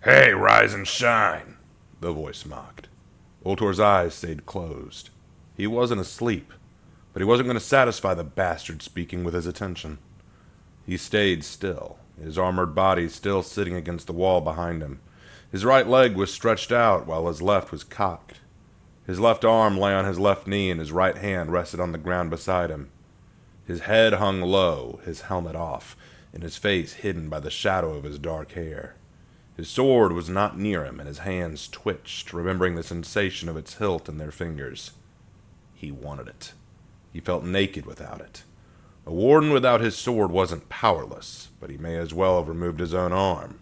"Hey, rise and shine," the voice mocked. Ultor's eyes stayed closed. He wasn't asleep, but he wasn't going to satisfy the bastard speaking with his attention. He stayed still, his armored body still sitting against the wall behind him. His right leg was stretched out while his left was cocked. His left arm lay on his left knee and his right hand rested on the ground beside him. His head hung low, his helmet off, and his face hidden by the shadow of his dark hair. His sword was not near him, and his hands twitched, remembering the sensation of its hilt in their fingers. He wanted it. He felt naked without it. A warden without his sword wasn't powerless, but he may as well have removed his own arm.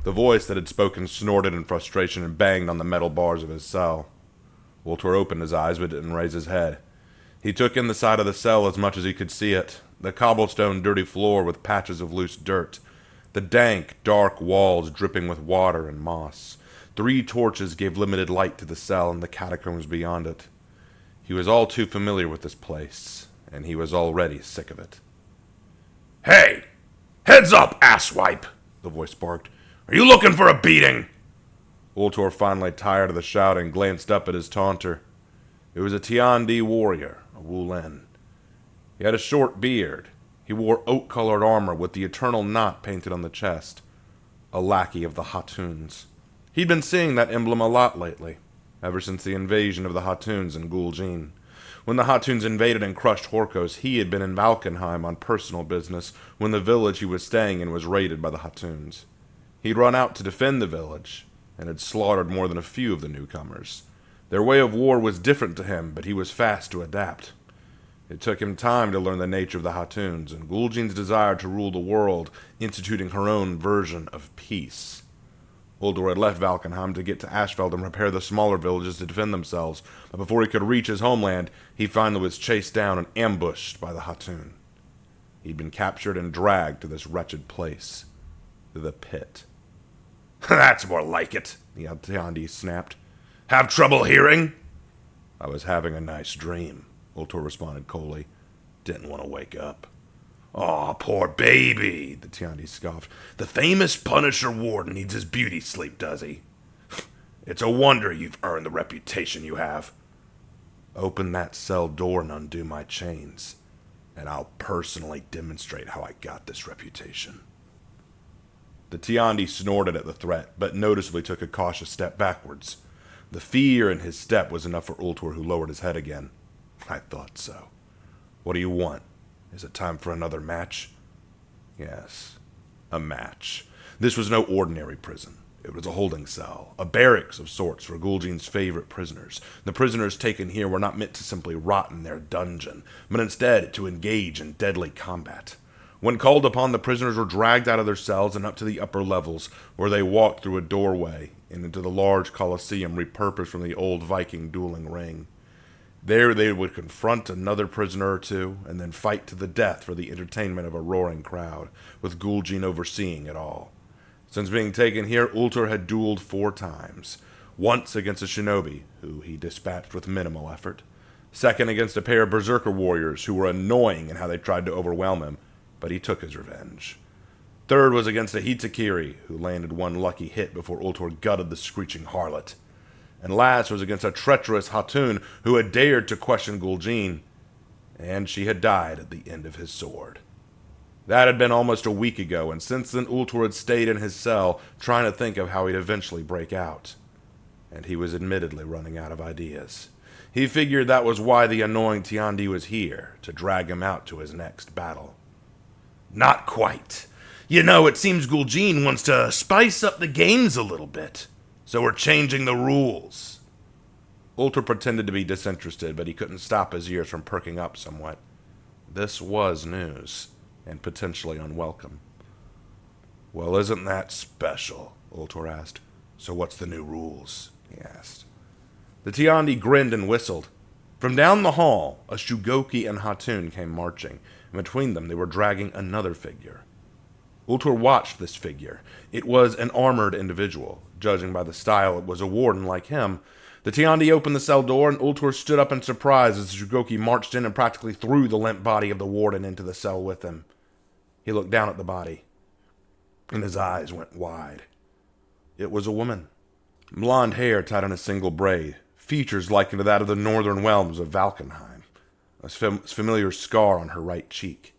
The voice that had spoken snorted in frustration and banged on the metal bars of his cell. Ultor opened his eyes but didn't raise his head. He took in the side of the cell as much as he could see it, the cobblestone dirty floor with patches of loose dirt, the dank, dark walls dripping with water and moss. 3 torches gave limited light to the cell and the catacombs beyond it. He was all too familiar with this place, and he was already sick of it. "Hey! Heads up, asswipe!" the voice barked. "Are you looking for a beating?" Ultor, finally tired of the shouting, glanced up at his taunter. It was a Tiandi warrior, a Wulin. He had a short beard. He wore oak-colored armor with the eternal knot painted on the chest. A lackey of the Hatuns. He'd been seeing that emblem a lot lately, ever since the invasion of the Hatuns in Gul'jin. When the Hatuns invaded and crushed Horkos, he had been in Valkenheim on personal business when the village he was staying in was raided by the Hatuns. He'd run out to defend the village, and had slaughtered more than a few of the newcomers. Their way of war was different to him, but he was fast to adapt. It took him time to learn the nature of the Hatuns, and Gul'jin's desire to rule the world, instituting her own version of peace. Ultor had left Valkenheim to get to Ashfeld and prepare the smaller villages to defend themselves, but before he could reach his homeland, he finally was chased down and ambushed by the Hatun. He'd been captured and dragged to this wretched place. The pit. "That's more like it," the Tiandi snapped. "Have trouble hearing?" "I was having a nice dream," Ultor responded coldly. "Didn't want to wake up." "Aw, poor baby," the Tiandi scoffed. "The famous Punisher Warden needs his beauty sleep, does he? It's a wonder you've earned the reputation you have." "Open that cell door and undo my chains, and I'll personally demonstrate how I got this reputation." The Tiandi snorted at the threat, but noticeably took a cautious step backwards. The fear in his step was enough for Ultor, who lowered his head again. "I thought so. What do you want? Is it time for another match?" "Yes, a match." This was no ordinary prison. It was a holding cell, a barracks of sorts for Gul'jin's favorite prisoners. The prisoners taken here were not meant to simply rot in their dungeon, but instead to engage in deadly combat. When called upon, the prisoners were dragged out of their cells and up to the upper levels, where they walked through a doorway and into the large coliseum repurposed from the old Viking dueling ring. There they would confront another prisoner or two, and then fight to the death for the entertainment of a roaring crowd, with Gul'jin overseeing it all. Since being taken here, Ultor had dueled 4 times. Once against a shinobi, who he dispatched with minimal effort. Second against a pair of berserker warriors who were annoying in how they tried to overwhelm him, but he took his revenge. Third was against a Hitakiri, who landed one lucky hit before Ultor gutted the screeching harlot. And last was against a treacherous Hatun who had dared to question Gul'jin, and she had died at the end of his sword. That had been almost a week ago, and since then Ultor had stayed in his cell, trying to think of how he'd eventually break out. And he was admittedly running out of ideas. He figured that was why the annoying Tiandi was here, to drag him out to his next battle. "Not quite. You know, it seems Gul'jin wants to spice up the games a little bit, so we're changing the rules." Ultor pretended to be disinterested, but he couldn't stop his ears from perking up somewhat. This was news, and potentially unwelcome. "Well, isn't that special?" Ultor asked. "So what's the new rules?" he asked. The Tiandi grinned and whistled. From down the hall, a Shugoki and Hatun came marching, and between them they were dragging another figure. Ultor watched this figure. It was an armored individual. Judging by the style, it was a warden like him. The Tiandi opened the cell door, and Ultor stood up in surprise as the Shugoki marched in and practically threw the limp body of the warden into the cell with him. He looked down at the body, and his eyes went wide. It was a woman. Blonde hair tied in a single braid, features likened to that of the northern realms of Valkenheim, a familiar scar on her right cheek,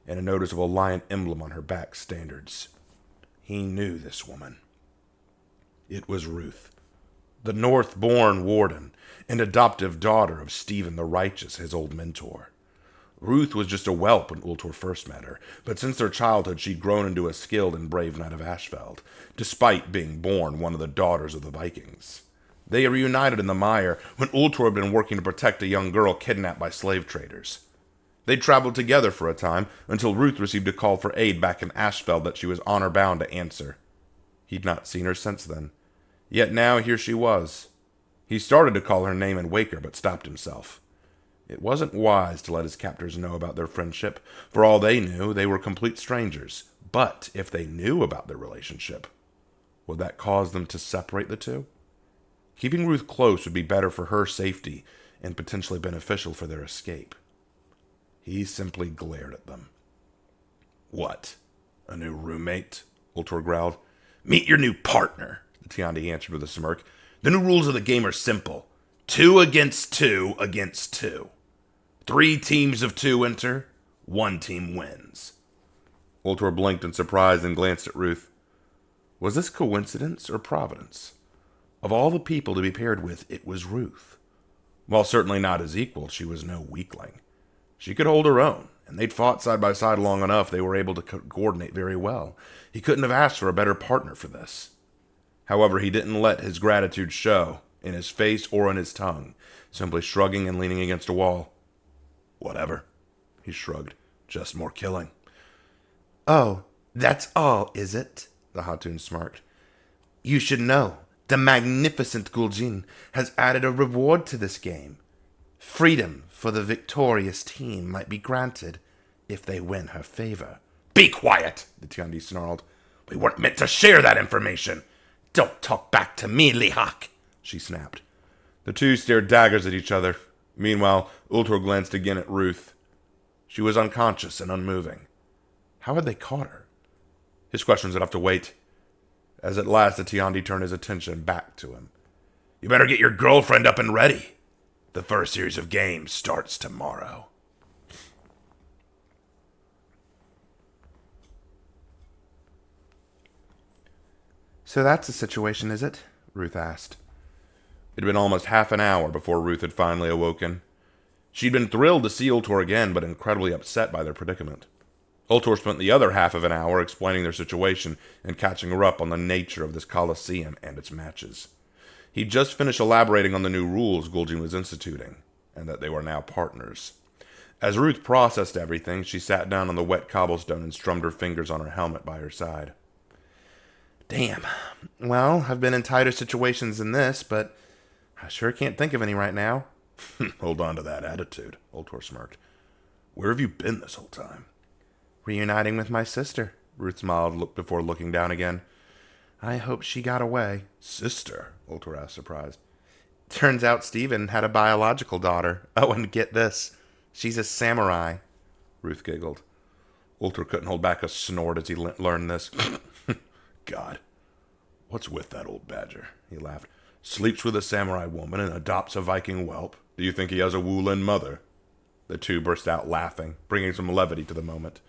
and a noticeable lion emblem on her back standards. He knew this woman. It was Ruth, the North-born Warden and adoptive daughter of Stephen the Righteous, his old mentor. Ruth was just a whelp when Ultor first met her, but since their childhood she'd grown into a skilled and brave knight of Ashfeld, despite being born one of the daughters of the Vikings. They reunited in the mire when Ultor had been working to protect a young girl kidnapped by slave traders. They traveled together for a time until Ruth received a call for aid back in Ashfeld that she was honor-bound to answer. He'd not seen her since then. Yet now here she was. He started to call her name and wake her, but stopped himself. It wasn't wise to let his captors know about their friendship. For all they knew, they were complete strangers. But if they knew about their relationship, would that cause them to separate the two? Keeping Ruth close would be better for her safety and potentially beneficial for their escape. He simply glared at them. "What? A new roommate?" Ultor growled. "Meet your new partner," the Tiandi answered with a smirk. "The new rules of the game are simple. 2 against 2 against 2. 3 teams of 2 enter, 1 team wins." Ultor blinked in surprise and glanced at Ruth. Was this coincidence or providence? Of all the people to be paired with, it was Ruth. While certainly not his equal, she was no weakling. She could hold her own, and they'd fought side by side long enough they were able to coordinate very well. He couldn't have asked for a better partner for this. However, he didn't let his gratitude show in his face or in his tongue, simply shrugging and leaning against a wall. "Whatever," he shrugged. "Just more killing." "Oh, that's all, is it?" the Hatun smirked. "You should know, the magnificent Guljin has added a reward to this game. Freedom for the victorious team might be granted if they win her favor." "Be quiet," the Tiandi snarled. "We weren't meant to share that information." "Don't talk back to me, Lihak," she snapped. The two stared daggers at each other. Meanwhile, Ultor glanced again at Ruth. She was unconscious and unmoving. How had they caught her? His questions would have to wait, as at last the Tiandi turned his attention back to him. "You better get your girlfriend up and ready. The first series of games starts tomorrow." "So that's the situation, is it?" Ruth asked. It had been almost half an hour before Ruth had finally awoken. She'd been thrilled to see Ultor again, but incredibly upset by their predicament. Ultor spent the other half of an hour explaining their situation and catching her up on the nature of this Colosseum and its matches. He'd just finished elaborating on the new rules Guljin was instituting, and that they were now partners. As Ruth processed everything, she sat down on the wet cobblestone and strummed her fingers on her helmet by her side. "Damn. Well, I've been in tighter situations than this, but I sure can't think of any right now." "Hold on to that attitude," Ultor smirked. "Where have you been this whole time?" "Reuniting with my sister," Ruth smiled before looking down again. "I hope she got away." "Sister?" Ultor asked, surprised. "Turns out Stephen had a biological daughter. Oh, and get this. She's a samurai." Ruth giggled. Ultor couldn't hold back a snort as he learned this. "God, what's with that old badger?" he laughed. "Sleeps with a samurai woman and adopts a Viking whelp. Do you think he has a Wulin mother?" The two burst out laughing, bringing some levity to the moment.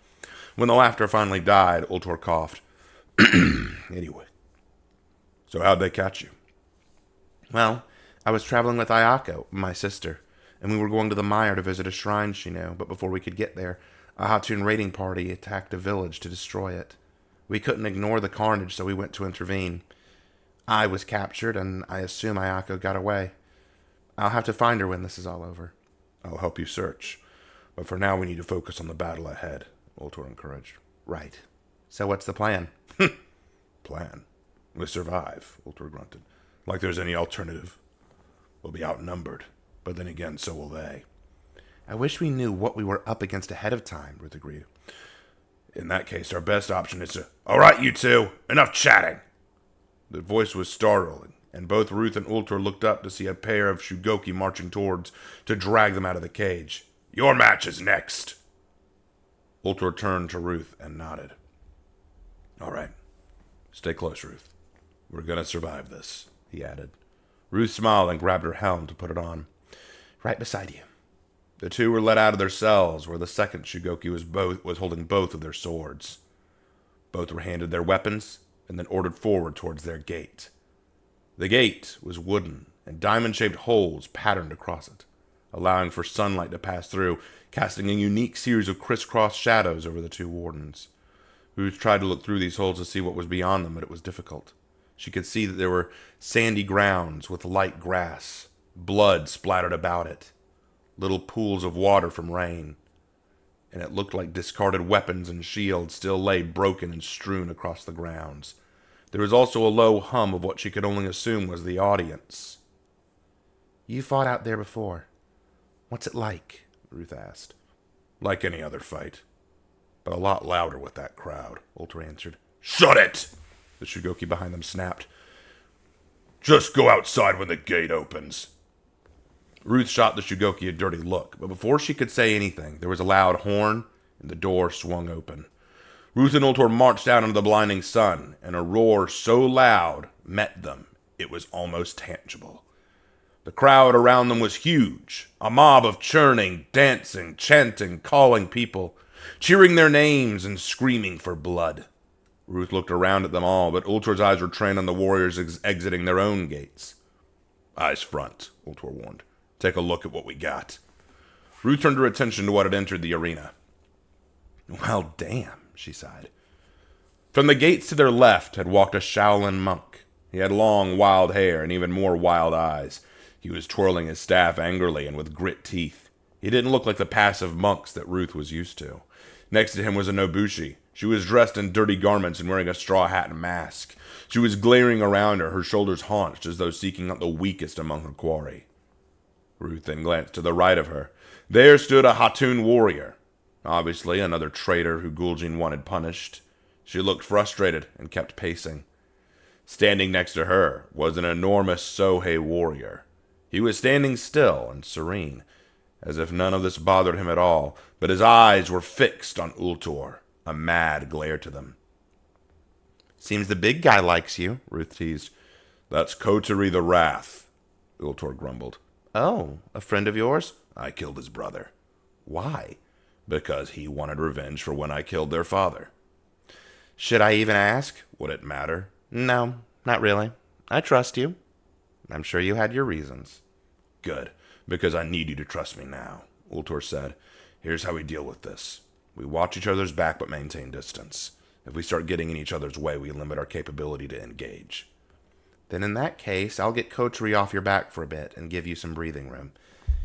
When the laughter finally died, Ultor coughed. "Anyway, so how'd they catch you?" "Well, I was traveling with Ayako, my sister, and we were going to the mire to visit a shrine she knew, but before we could get there, a Hatun raiding party attacked a village to destroy it. We couldn't ignore the carnage, so we went to intervene. I was captured, and I assume Ayako got away. I'll have to find her when this is all over." "I'll help you search, but for now we need to focus on the battle ahead," Ultor encouraged. "Right. So what's the plan?" "Plan? We survive," Ultor grunted. "Like there's any alternative. We'll be outnumbered, but then again, so will they." "I wish we knew what we were up against ahead of time," Ruth agreed. "In that case, our best option is to—" "All right, you two, enough chatting!" The voice was startling, and both Ruth and Ultor looked up to see a pair of Shugoki marching towards to drag them out of the cage. "Your match is next." Ultor turned to Ruth and nodded. "All right. Stay close, Ruth. We're gonna survive this, he added. Ruth smiled and grabbed her helm to put it on. Right beside you. The two were led out of their cells, where the second Shugoki was holding both of their swords. Both were handed their weapons, and then ordered forward towards their gate. The gate was wooden, and diamond-shaped holes patterned across it, allowing for sunlight to pass through, casting a unique series of crisscross shadows over the two wardens. Ruth tried to look through these holes to see what was beyond them, but it was difficult. She could see that there were sandy grounds with light grass, blood splattered about it, little pools of water from rain, and it looked like discarded weapons and shields still lay broken and strewn across the grounds. There was also a low hum of what she could only assume was the audience. You fought out there before. What's it like? Ruth asked. Like any other fight, but a lot louder with that crowd, Ultor answered. Shut it! The Shugoki behind them snapped. Just go outside when the gate opens. Ruth shot the Shugoki a dirty look, but before she could say anything, there was a loud horn, and the door swung open. Ruth and Ultor marched out into the blinding sun, and a roar so loud met them it was almost tangible. The crowd around them was huge, a mob of churning, dancing, chanting, calling people, cheering their names and screaming for blood. Ruth looked around at them all, but Ultor's eyes were trained on the warriors exiting their own gates. Eyes front, Ultor warned. Take a look at what we got. Ruth turned her attention to what had entered the arena. Well, damn, she sighed. From the gates to their left had walked a Shaolin monk. He had long, wild hair and even more wild eyes. He was twirling his staff angrily and with grit teeth. He didn't look like the passive monks that Ruth was used to. Next to him was a Nobushi. She was dressed in dirty garments and wearing a straw hat and mask. She was glaring around her shoulders haunched as though seeking out the weakest among her quarry. Ruth then glanced to the right of her. There stood a Hatun warrior. Obviously another traitor who Gul'jin wanted punished. She looked frustrated and kept pacing. Standing next to her was an enormous Sohei warrior. He was standing still and serene, as if none of this bothered him at all, but his eyes were fixed on Ultor, a mad glare to them. Seems the big guy likes you, Ruth teased. That's Kotari the Wrath, Ultor grumbled. Oh, a friend of yours? I killed his brother. Why? Because he wanted revenge for when I killed their father. Should I even ask? Would it matter? No, not really. I trust you. I'm sure you had your reasons. Good, because I need you to trust me now, Ultor said. Here's how we deal with this. We watch each other's back but maintain distance. If we start getting in each other's way, we limit our capability to engage. Then in that case, I'll get Kotari off your back for a bit and give you some breathing room.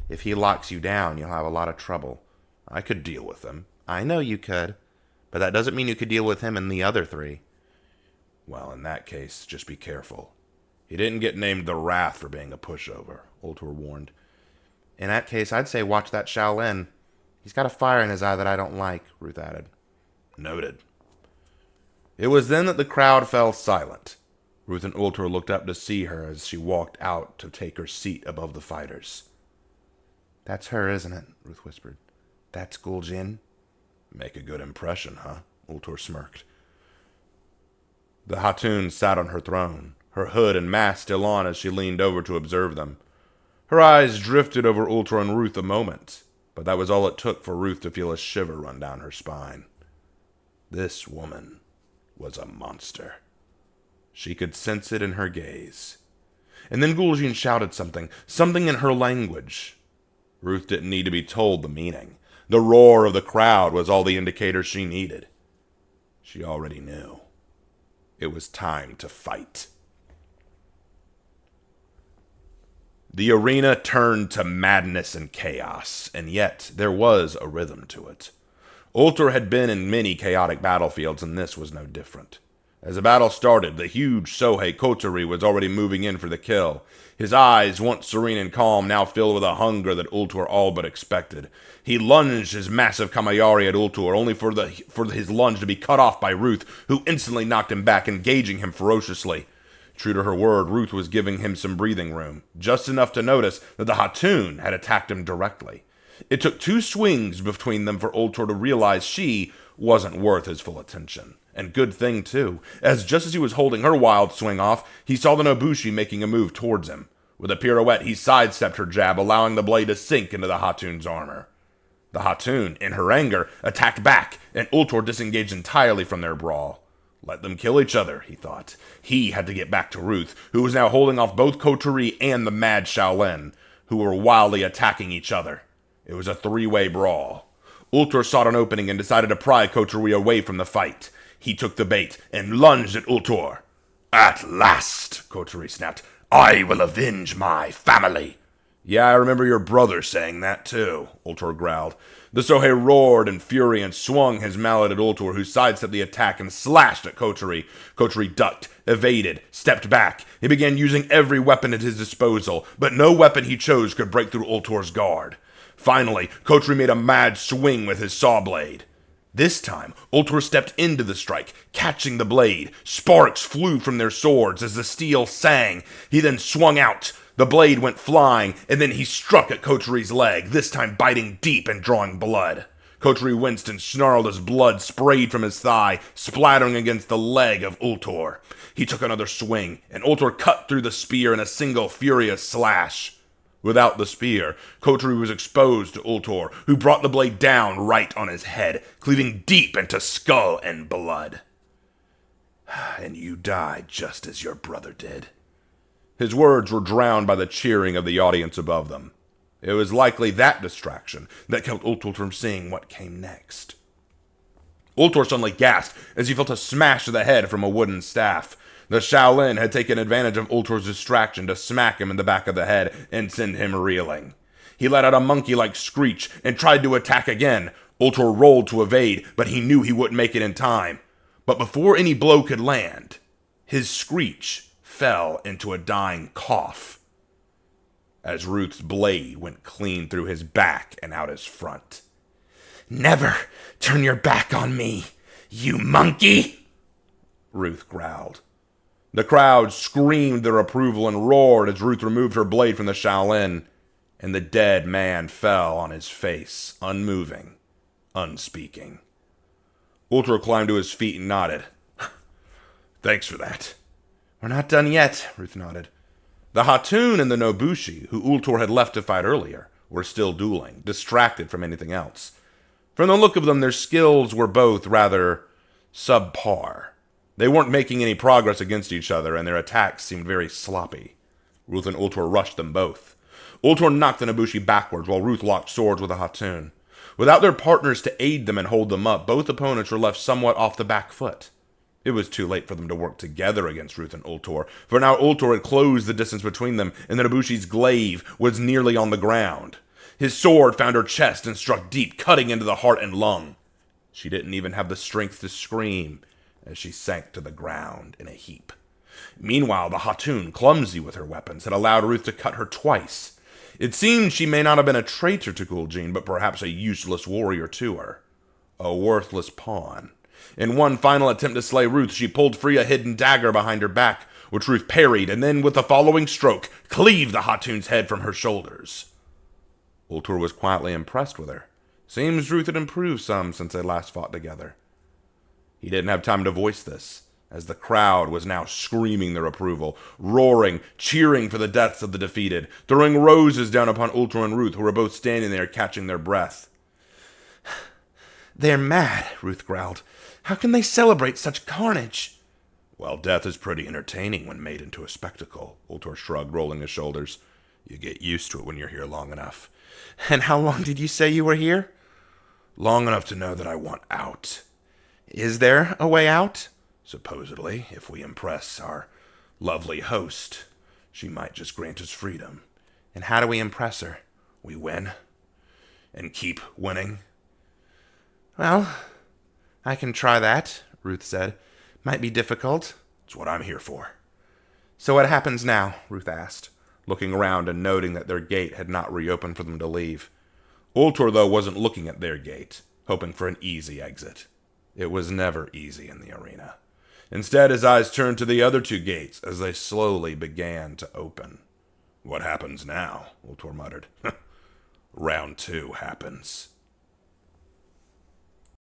If he locks you down, you'll have a lot of trouble. I could deal with him. I know you could, but that doesn't mean you could deal with him and the other three. Well, in that case, just be careful. He didn't get named the Wrath for being a pushover, Ultor warned. In that case, I'd say watch that Shaolin. He's got a fire in his eye that I don't like, Ruth added. Noted. It was then that the crowd fell silent. Ruth and Ultor looked up to see her as she walked out to take her seat above the fighters. That's her, isn't it? Ruth whispered. That's Gul'jin. Make a good impression, huh? Ultor smirked. The Hatun sat on her throne, her hood and mask still on as she leaned over to observe them. Her eyes drifted over Ultor and Ruth a moment, but that was all it took for Ruth to feel a shiver run down her spine. This woman was a monster. She could sense it in her gaze. And then Gul'jin shouted something in her language. Ruth didn't need to be told the meaning. The roar of the crowd was all the indicator she needed. She already knew. It was time to fight. The arena turned to madness and chaos, and yet there was a rhythm to it. Ultor had been in many chaotic battlefields, and this was no different. As the battle started, the huge Sohei Kotari was already moving in for the kill. His eyes, once serene and calm, now filled with a hunger that Ultor all but expected. He lunged his massive Kamayari at Ultor, only for his lunge to be cut off by Ruth, who instantly knocked him back, engaging him ferociously. True to her word, Ruth was giving him some breathing room, just enough to notice that the Hatun had attacked him directly. It took 2 swings between them for Ultor to realize she wasn't worth his full attention. And good thing, too, as just as he was holding her wild swing off, he saw the Nobushi making a move towards him. With a pirouette, he sidestepped her jab, allowing the blade to sink into the Hatun's armor. The Hatun, in her anger, attacked back, and Ultor disengaged entirely from their brawl. Let them kill each other, he thought. He had to get back to Ruth, who was now holding off both Coterie and the mad Shaolin, who were wildly attacking each other. It was a 3-way brawl. Ultor sought an opening and decided to pry Coterie away from the fight. He took the bait and lunged at Ultor. "At last," Coterie snapped, "I will avenge my family." "Yeah, I remember your brother saying that too," Ultor growled. The Sohei roared in fury and swung his mallet at Ultor, who sidestepped the attack and slashed at Coterie. Coterie ducked, evaded, stepped back. He began using every weapon at his disposal, but no weapon he chose could break through Ultor's guard. Finally, Coterie made a mad swing with his saw blade. This time, Ultor stepped into the strike, catching the blade. Sparks flew from their swords as the steel sang. He then swung out. The blade went flying, and then he struck at Coterie's leg, this time biting deep and drawing blood. Coterie winced and snarled as blood sprayed from his thigh, splattering against the leg of Ultor. He took another swing, and Ultor cut through the spear in a single furious slash. Without the spear, Coterie was exposed to Ultor, who brought the blade down right on his head, cleaving deep into skull and blood. "And you died just as your brother did." His words were drowned by the cheering of the audience above them. It was likely that distraction that kept Ultor from seeing what came next. Ultor suddenly gasped as he felt a smash to the head from a wooden staff. The Shaolin had taken advantage of Ultor's distraction to smack him in the back of the head and send him reeling. He let out a monkey-like screech and tried to attack again. Ultor rolled to evade, but he knew he wouldn't make it in time. But before any blow could land, his screech fell into a dying cough as Ruth's blade went clean through his back and out his front. "Never turn your back on me, you monkey!" Ruth growled. The crowd screamed their approval and roared as Ruth removed her blade from the Shaolin, and the dead man fell on his face, unmoving, unspeaking. Ultor climbed to his feet and nodded. "Thanks for that." "We're not done yet," Ruth nodded. The Hatun and the Nobushi, who Ultor had left to fight earlier, were still dueling, distracted from anything else. From the look of them, their skills were both rather subpar. They weren't making any progress against each other, and their attacks seemed very sloppy. Ruth and Ultor rushed them both. Ultor knocked the Nobushi backwards, while Ruth locked swords with the Hatun. Without their partners to aid them and hold them up, both opponents were left somewhat off the back foot. It was too late for them to work together against Ruth and Ultor, for now Ultor had closed the distance between them, and the Nobushi's glaive was nearly on the ground. His sword found her chest and struck deep, cutting into the heart and lung. She didn't even have the strength to scream as she sank to the ground in a heap. Meanwhile, the Hatun, clumsy with her weapons, had allowed Ruth to cut her twice. It seemed she may not have been a traitor to Gul'jin, but perhaps a useless warrior to her. A worthless pawn. In one final attempt to slay Ruth, she pulled free a hidden dagger behind her back, which Ruth parried, and then, with the following stroke, cleaved the Hatun's head from her shoulders. Ultor was quietly impressed with her. Seems Ruth had improved some since they last fought together. He didn't have time to voice this, as the crowd was now screaming their approval, roaring, cheering for the deaths of the defeated, throwing roses down upon Ultor and Ruth, who were both standing there catching their breath. "They're mad," Ruth growled. "How can they celebrate such carnage?" "Well, death is pretty entertaining when made into a spectacle," Ultor shrugged, rolling his shoulders. "You get used to it when you're here long enough." "And how long did you say you were here?" "Long enough to know that I want out." "Is there a way out?" "Supposedly, if we impress our lovely host. She might just grant us freedom." "And how do we impress her?" "We win. And keep winning." "Well, I can try that," Ruth said. "Might be difficult." "It's what I'm here for." "So what happens now?" Ruth asked, looking around and noting that their gate had not reopened for them to leave. Ultor, though, wasn't looking at their gate, hoping for an easy exit. It was never easy in the arena. Instead, his eyes turned to the other 2 gates as they slowly began to open. "What happens now?" Ultor muttered. round 2 happens.